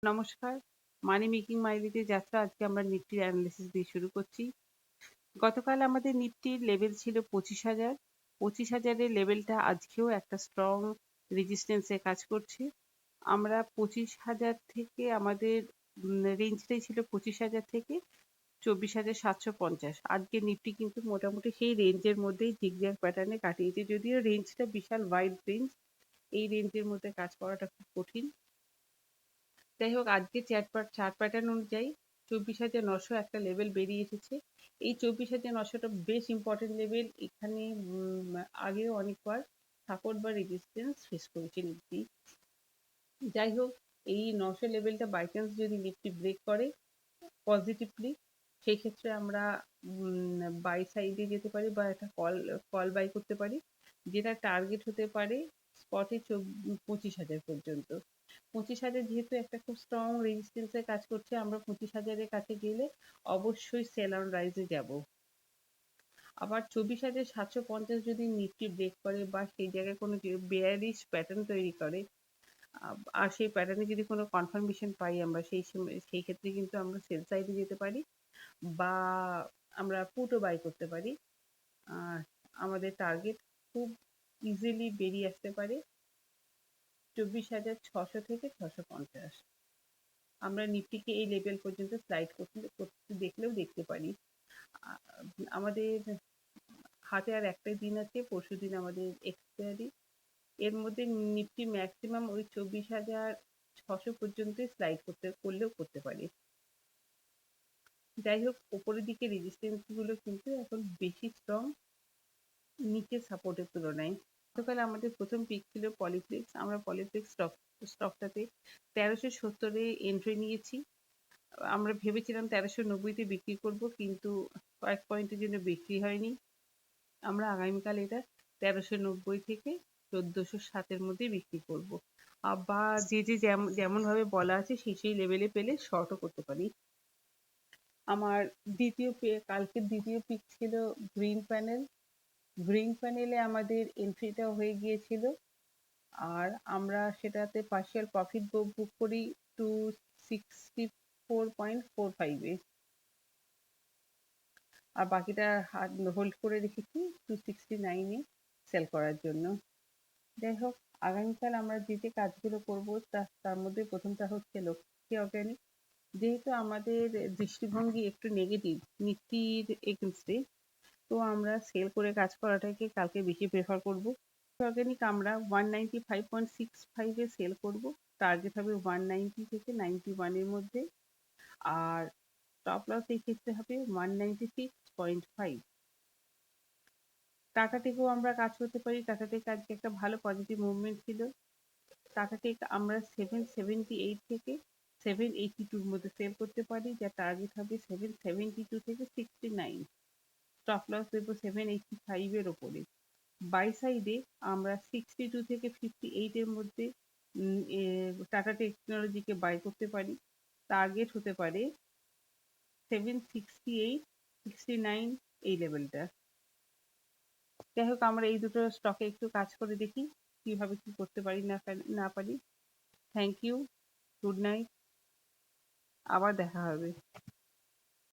নমস্কার, মানি মেকিং মাইলেজে যাত্রা আজকে আমরা নিফটির অ্যানালিসিস দিয়ে শুরু করছি। গতকাল আমাদের নিফটির লেভেল ছিল 25,000। 25,000-এর লেভেলটা আজকেও একটা স্ট্রং রেজিস্ট্যান্সে কাজ করছে। আমরা 25,000 থেকে আমাদের রেঞ্জটাই ছিল 25,000 থেকে 24,750। আজকে নিফটি কিন্তু মোটামুটি সেই রেঞ্জের মধ্যেই জিগজ্যাগ প্যাটার্নে কাটিয়েছে, যদিও রেঞ্জটা বিশাল ওয়াইড রেঞ্জ। এই রেঞ্জের মধ্যে কাজ করাটা খুব কঠিন। যাই হোক, আজকে চার্ট প্যাটার্ন অনুযায়ী 24,900 একটা লেভেল বেরিয়ে এসেছে। এই 24,900টা বেশ ইম্পর্টেন্ট লেভেল। এখানে আগেও অনেকবার সাপোর্ট বা রেজিস্ট্যান্স ফেস করেছে নিফটি। যাই হোক, এই 900 লেভেলটা বাই চান্স যদি নিফটি ব্রেক করে পজিটিভলি, সেই ক্ষেত্রে আমরা বাই সাইডে যেতে পারি বা একটা কল বাই করতে পারি, যেটা টার্গেট হতে পারে স্পটে 25,000 পর্যন্ত। 25,000 যেহেতু একটা খুব স্ট্রং রেজিস্ট্যান্সে কাজ করছে, আমরা 25,000-এর কাছে গেলে অবশ্যই সেল অন রাইজে যাব। আবার 24,750 যদি নিফটি ব্রেক করে বা সেই জায়গায় কোনো বেয়ারিশ প্যাটার্ন তৈরি করে, আর সেই প্যাটার্নে যদি কোনো কনফার্মেশন পাই আমরা, সেই ক্ষেত্রে কিন্তু আমরা সেল সাইডে যেতে পারি বা আমরা পুটও বাই করতে পারি। আর আমাদের টার্গেট খুব ইজিলি বেরিয়ে আসতে পারে 24,600 থেকে 650। আমরা নিফটিকে এই লেভেল পর্যন্ত স্লাইড করতে দেখলেও দেখতে পারি। আমাদের হাতে আর একটাই দিন আছে, পরশুদিন আমাদের এক্সপায়ারি। এর মধ্যে নিফটি ম্যাক্সিমাম ওই 24,600 পর্যন্ত স্লাইড করলেও করতে পারে। যাই হোক, উপরের দিকে রেজিস্ট্যান্স গুলো কিন্তু এখন বেশি স্ট্রং নিচের সাপোর্টের তুলনায়। গতকাল আমাদের প্রথম পিক ছিল পলিপ্লেক্স। আমরা পলিপ্লেক্স স্টকটাতে 1370-এ এন্ট্রি নিয়েছি। আমরা ভেবেছিলাম 1390-তে বিক্রি করব, কিন্তু কয়েক পয়েন্টের জন্য বিক্রি হয়নি। আমরা আগামীকাল এটা 1390 থেকে 1407-এর মধ্যে বিক্রি করব। বা যে যেমন ভাবে বলা আছে সেই লেভেলে পেলে শর্টও করতে পারি। আমার কালকের দ্বিতীয় পিক ছিল গ্রিন প্যানেল। গ্রিন প্যানেলে আমাদের এন্ট্রিটা হয়ে গিয়েছিল, আর আমরা সেটাতে পার্শিয়াল প্রফিট বুক করি 264.45-এ, আর বাকিটা হোল্ড করে রেখেছি 269-এ সেল করার জন্য। যাই হোক, আগামীকাল আমরা যে কাজগুলো করব তার মধ্যে প্রথমটা হচ্ছে লক্ষ্মী অর্গানিক। যেহেতু আমাদের দৃষ্টিভঙ্গি একটু নেগেটিভ নিফটির এগেইনস্টে, তো আমরা সেল করে কাজ করাটাকে কালকে বেশি প্রেফার করব। অর্গানিক আমরা 195.65-এ সেল করব। টার্গেট হবে 190 থেকে 91 এর মধ্যে, আর স্টপ লস এই ক্ষেত্রে হবে 196.5। টাটা টেকও আমরা কাজ করতে পারি। টাটা টেক আজকে একটা ভালো পজিটিভ মুভমেন্ট ছিল। টাটা টেক আমরা 778 থেকে 782-র মধ্যে সেল করতে পারি, যা টার্গেট হবে 772 থেকে 69। স্টপ লস দেবো 785-এর ওপরে। বাই সাইডে আমরা 62 থেকে 58-এর মধ্যে টাটা টেকনোলজিকে বাই করতে পারি। টার্গেট হতে পারে 768, 69 এই লেভেলটা। যাই হোক, আমরা এই দুটো স্টকে একটু কাজ করে দেখি কিভাবে কি করতে পারি না পারি। থ্যাংক ইউ, গুড নাইট, আবার দেখা হবে।